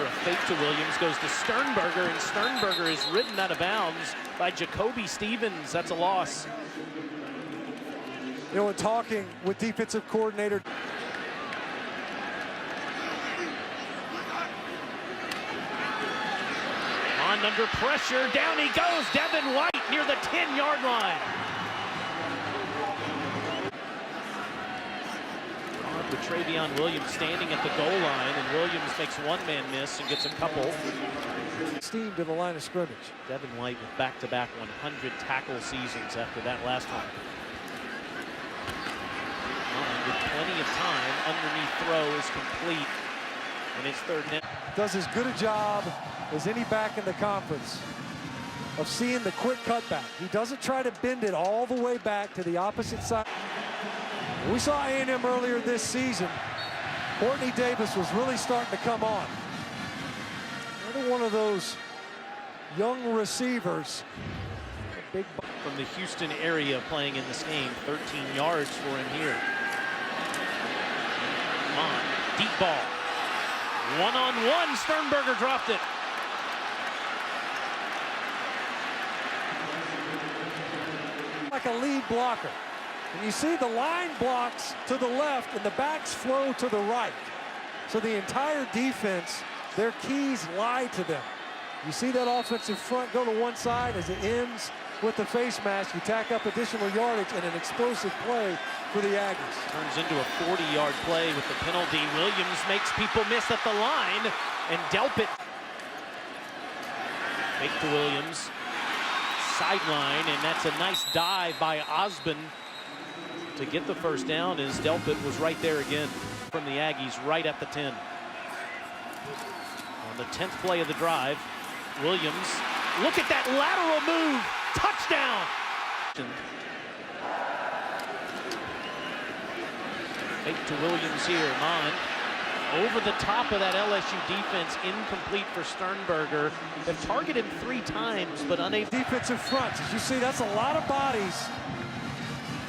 After a fake to Williams, goes to Sternberger, and Sternberger is ridden out of bounds by Jacoby Stevens. That's a loss. You know, in talking with defensive coordinator. On under pressure, down he goes. Devin White near the 10-yard line. With Travion Williams standing at the goal line, and Williams makes one-man miss and gets a couple. Steam to the line of scrimmage. Devin White with back-to-back 100 tackle seasons after that last one. With plenty of time, underneath throw is complete, and it's third down. Does as good a job as any back in the conference of seeing the quick cutback. He doesn't try to bend it all the way back to the opposite side. We saw A&M earlier this season. Courtney Davis was really starting to come on. Another one of those young receivers. Big from the Houston area playing in this game. 13 yards for him here. Come on, deep ball. One-on-one, Sternberger dropped it. Like a lead blocker. And you see the line blocks to the left and the backs flow to the right. So the entire defense, their keys lie to them. You see that offensive front go to one side as it ends with the face mask. You tack up additional yardage and an explosive play for the Aggies. Turns into a 40-yard play with the penalty. Williams makes people miss at the line, and Delpit. Fake to Williams. Sideline, and that's a nice dive by Osborne to get the first down, as Delpit was right there again from the Aggies, right at the 10. On the 10th play of the drive, Williams, look at that lateral move, touchdown! Fake to Williams here, Mon. Over the top of that LSU defense, incomplete for Sternberger. They've targeted him 3 times, but unable. Defensive fronts, as you see, that's a lot of bodies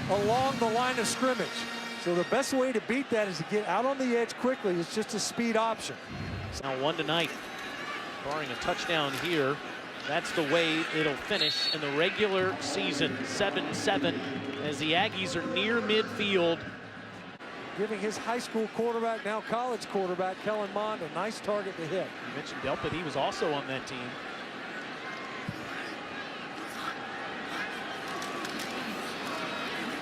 along the line of scrimmage. So the best way to beat that is to get out on the edge quickly. It's just a speed option. Now 1 tonight, barring a touchdown here. That's the way it'll finish in the regular season, 7-7, as the Aggies are near midfield. Giving his high school quarterback, now college quarterback, Kellen Mond, a nice target to hit. You mentioned Delpit, he was also on that team.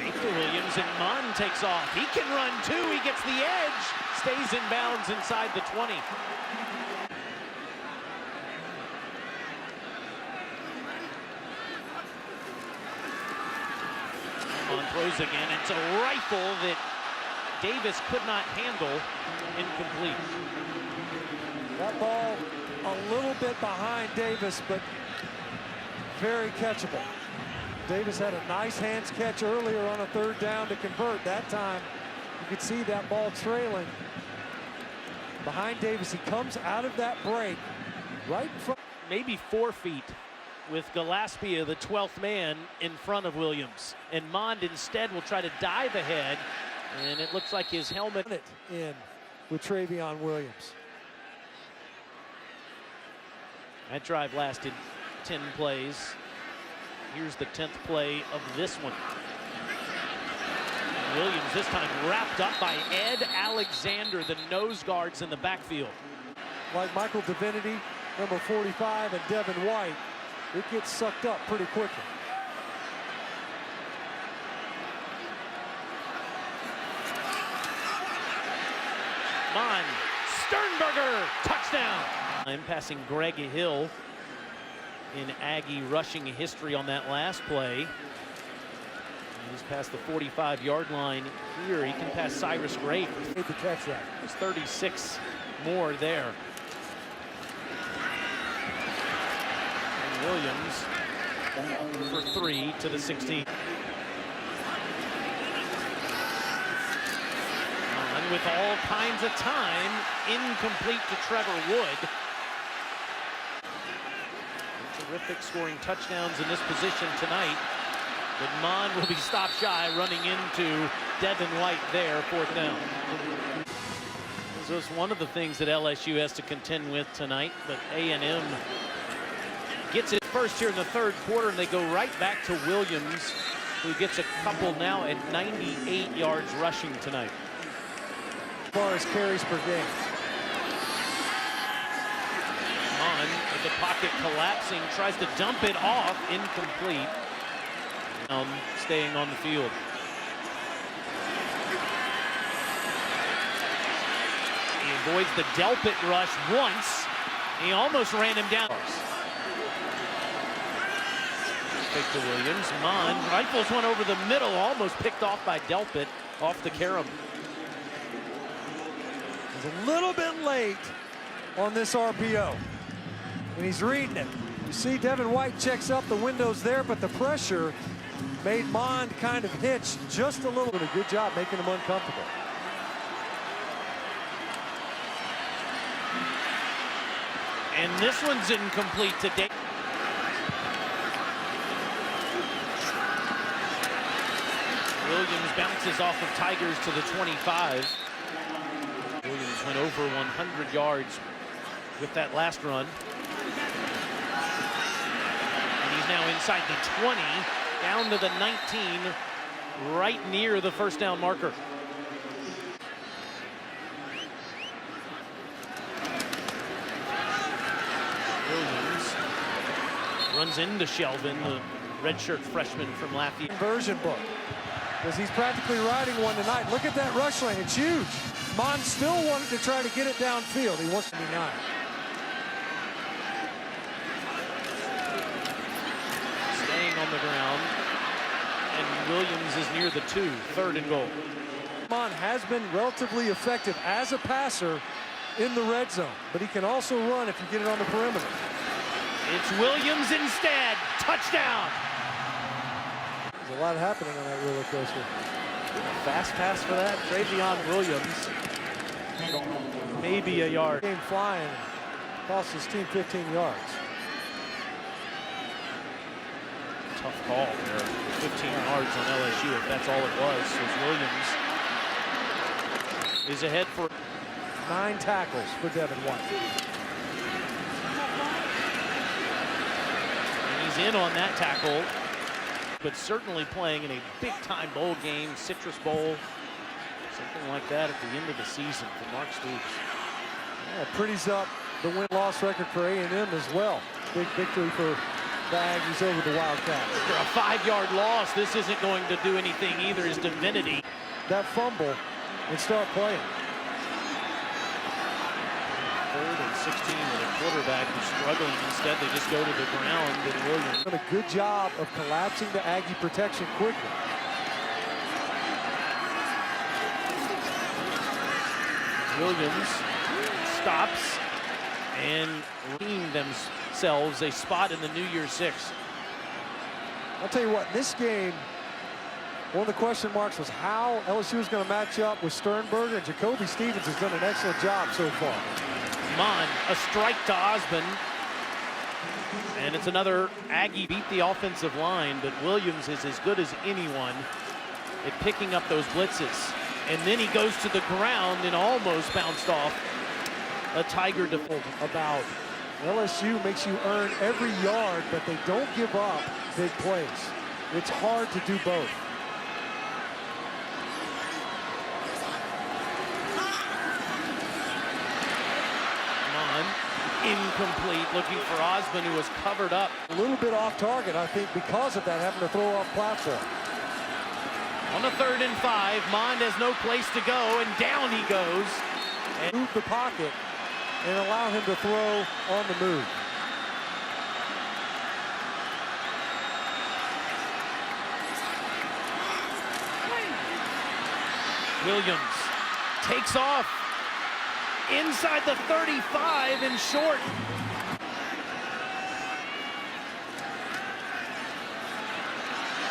To Williams, and Mon takes off. He can run too. He gets the edge. Stays in bounds inside the 20. Mon throws again. It's a rifle that Davis could not handle. Incomplete. That ball a little bit behind Davis, but very catchable. Davis had a nice hands catch earlier on a 3rd down to convert. That time, you could see that ball trailing behind Davis. He comes out of that break right in front. Maybe 4 feet with Gillespie, the 12th man, in front of Williams. And Mond instead will try to dive ahead, and it looks like his helmet. In with Travion Williams. That drive lasted 10 plays. Here's the 10th play of this one. Williams this time wrapped up by Ed Alexander, the nose guards in the backfield. Like Michael Divinity, number 45, and Devin White, it gets sucked up pretty quickly. Mon, Sternberger, touchdown! I'm passing Greg Hill in Aggie rushing history on that last play. He's past the 45-yard line here. He can pass Cyrus Gray. To catch that. There's 36 more there. And Williams for 3 to the 16. And with all kinds of time, incomplete to Trevor Wood. Terrific scoring touchdowns in this position tonight. But Mon will be stopped shy, running into Devin White there, 4th down. As So it's one of the things that LSU has to contend with tonight, but A&M gets it first here in the third quarter, and they go right back to Williams, who gets a couple now at 98 yards rushing tonight. As far as carries per game. On with the pocket collapsing, tries to dump it off, incomplete. Staying on the field. He avoids the Delpit rush once. He almost ran him down. Fake to Williams. Mon rifles one over the middle, almost picked off by Delpit off the carom. He's a little bit late on this RPO, and he's reading it. You see Devin White checks up, the window's there, but the pressure made Mond kind of hitch just a little bit. A good job making him uncomfortable. And this one's incomplete today. Williams bounces off of Tigers to the 25. Williams went over 100 yards with that last run. And he's now inside the 20, down to the 19, right near the first down marker. Williams runs into Shelvin, the redshirt freshman from Lafayette. Conversion book, because he's practically riding one tonight. Look at that rush lane, it's huge. Mond still wanted to try to get it downfield. He wants to be 9. Staying on the ground, and Williams is near the 2, 3rd and goal. Mond has been relatively effective as a passer in the red zone, but he can also run if you get it on the perimeter. It's Williams instead. Touchdown. There's a lot happening on that roller coaster. A fast pass for that. Travion Williams. Maybe a yard. Game flying. Cost his team 15 yards. Tough call there. 15 yards on LSU if that's all it was. So Williams is ahead for 9 tackles for Devin White. And he's in on that tackle, but certainly playing in a big-time bowl game, Citrus Bowl, something like that at the end of the season for Mark Stoops. Yeah, pretties up the win-loss record for A&M as well. Big victory for the Aggies over the Wildcats. For a 5-yard loss, this isn't going to do anything either. Is divinity. That fumble and start playing. 3rd and 16 with a quarterback who's struggling. Instead, they just go to the ground, and Williams Done a good job of collapsing the Aggie protection quickly. Williams stops and redeem themselves a spot in the New Year's Six. I'll tell you what, in this game, one of the question marks was how LSU was going to match up with Sternberger, and Jacoby Stevens has done an excellent job so far. Mon, a strike to Osborne. And it's another Aggie beat the offensive line, but Williams is as good as anyone at picking up those blitzes. And then he goes to the ground and almost bounced off a Tiger default. About LSU makes you earn every yard, but they don't give up big plays. It's hard to do both. Incomplete, looking for Osborne, who was covered up. A little bit off target, I think, because of that, having to throw off platform. On the 3rd and 5, Mond has no place to go, and down he goes. And move the pocket and allow him to throw on the move. Williams takes off inside the 35 and short.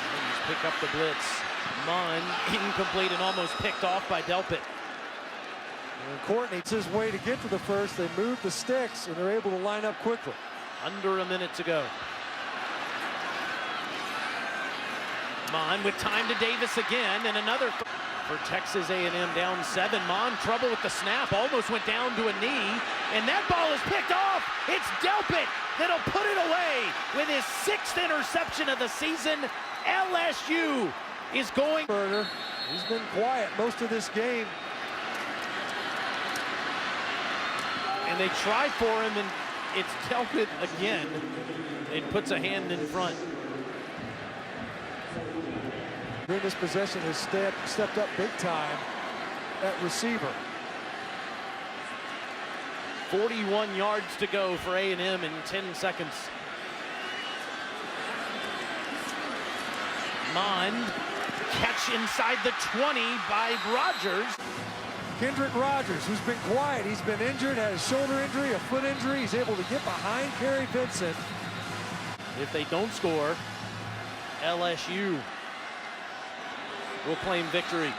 Williams pick up the blitz. Mon incomplete and almost picked off by Delpit. And Courtney, it's his way to get to the first. They move the sticks and they're able to line up quickly. Under a minute to go. Mon with time to Davis again, and another for Texas A&M, down 7. Mon, trouble with the snap, almost went down to a knee, and that ball is picked off. It's Delpit that'll put it away with his 6th interception of the season. LSU is going. He's been quiet most of this game. And they try for him, and it's Delpit again. It puts a hand in front. During this possession has stepped up big time at receiver. 41 yards to go for A&M in 10 seconds. Mond, catch inside the 20 by Rogers. Kendrick Rogers, who's been quiet. He's been injured, had a shoulder injury, a foot injury. He's able to get behind Kerry Vincent. If they don't score, LSU will claim victory.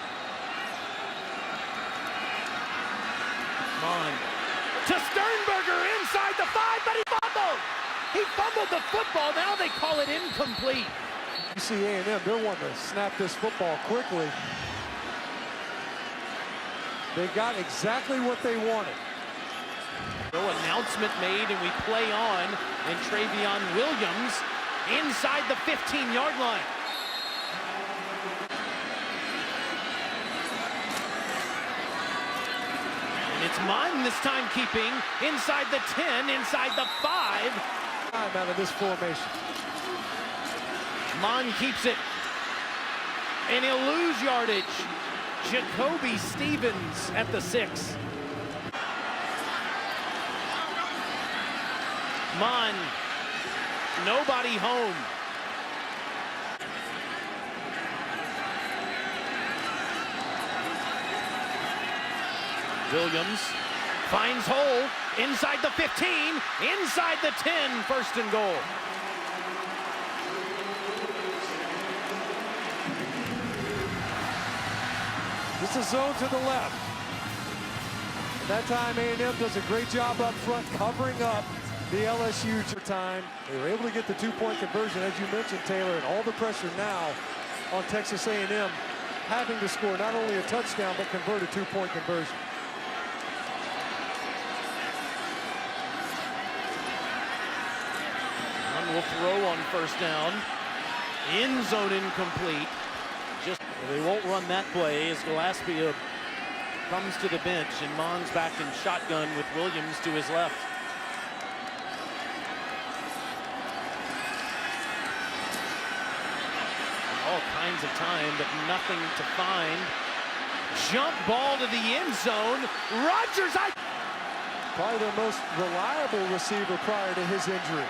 Mond to Sternberger inside the 5, but he fumbled. He fumbled the football. Now they call it incomplete. You see A&M, they're wanting to snap this football quickly. They got exactly what they wanted. No announcement made, and we play on, and Travion Williams inside the 15-yard line. And it's Mond this time keeping inside the 10, inside the 5. Time out of this formation. Mond keeps it, and he'll lose yardage. Jacoby Stevens at the 6. Mond, nobody home. Williams finds hole inside the 15, inside the 10, 1st and goal. This is zone to the left. That time A&M does a great job up front covering up the LSU time. They were able to get the 2-point conversion, as you mentioned, Taylor, and all the pressure now on Texas A&M having to score not only a touchdown but convert a 2-point conversion. One will throw on 1st down. End zone incomplete. They won't run that play as Gillespie comes to the bench, and Mond's back in shotgun with Williams to his left. All kinds of time, but nothing to find. Jump ball to the end zone. Rogers, probably their most reliable receiver prior to his injury.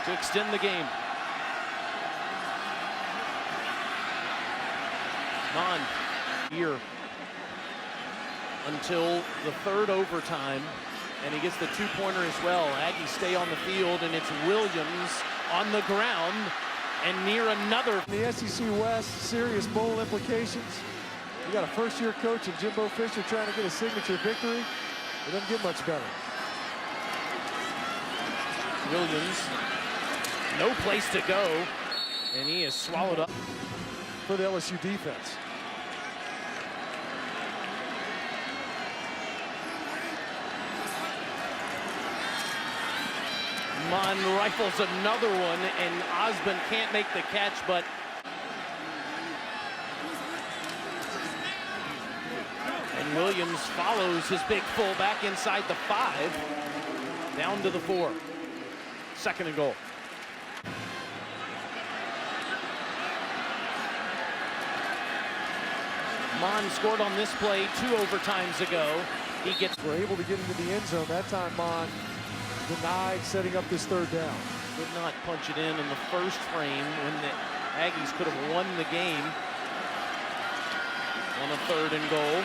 To extend the game. Mond here until the 3rd overtime, and he gets the 2-pointer as well. Aggies stay on the field, and it's Williams on the ground and near another. The SEC West, serious bowl implications. You got a 1st-year coach in Jimbo Fisher trying to get a signature victory. It doesn't get much better. Williams, no place to go, and he is swallowed up for the LSU defense. Mond rifles another one, and Osborne can't make the catch, but and Williams follows his big fullback inside the 5, down to the 4. 2nd and goal. Mond scored on this play 2 overtimes ago. We're able to get into the end zone. That time Mond denied setting up this 3rd down. Could not punch it in the first frame when the Aggies could have won the game on a 3rd and goal.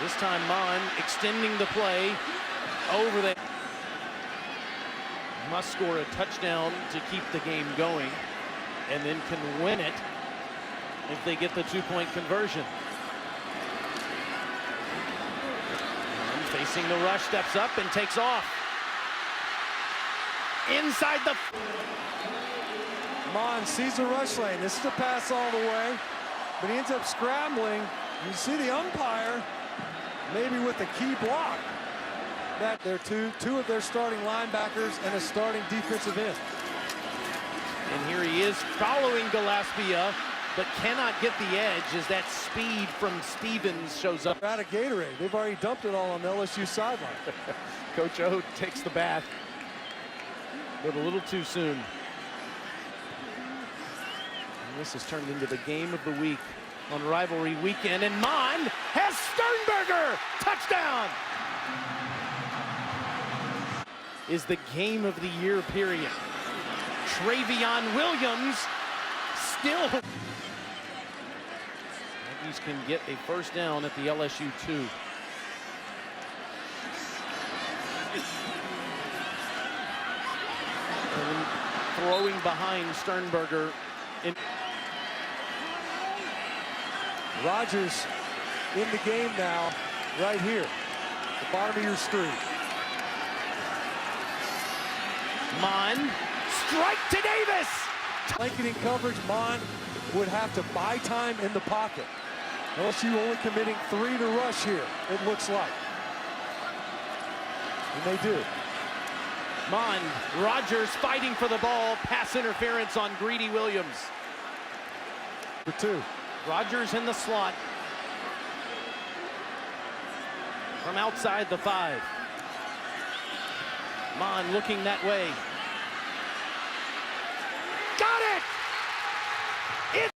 This time Mond extending the play over the. Must score a touchdown to keep the game going, and then can win it if they get the 2-point conversion. And facing the rush, steps up and takes off. Inside the. Mond sees the rush lane. This is a pass all the way. but he ends up scrambling. You see the umpire, maybe with the key block. That they're two of their starting linebackers and a starting defensive end. And here he is following Gillespie, but cannot get the edge as that speed from Stevens shows up. Out of Gatorade. They've already dumped it all on the LSU sideline. Coach O takes the bath, but a little too soon. And this has turned into the game of the week on rivalry weekend, and Mon has Sternberger! Touchdown! Is the game of the year period. Travion Williams still. Aggies can get a first down at the LSU 2. And throwing behind Sternberger. Rogers in the game now, right here, the bottom of your street. Mon, strike to Davis! Blanketing coverage, Mon would have to buy time in the pocket. LSU only committing 3 to rush here, it looks like. And they do. Mon, Rogers fighting for the ball, pass interference on Greedy Williams. For 2. Rogers in the slot. From outside the 5. Mon looking that way.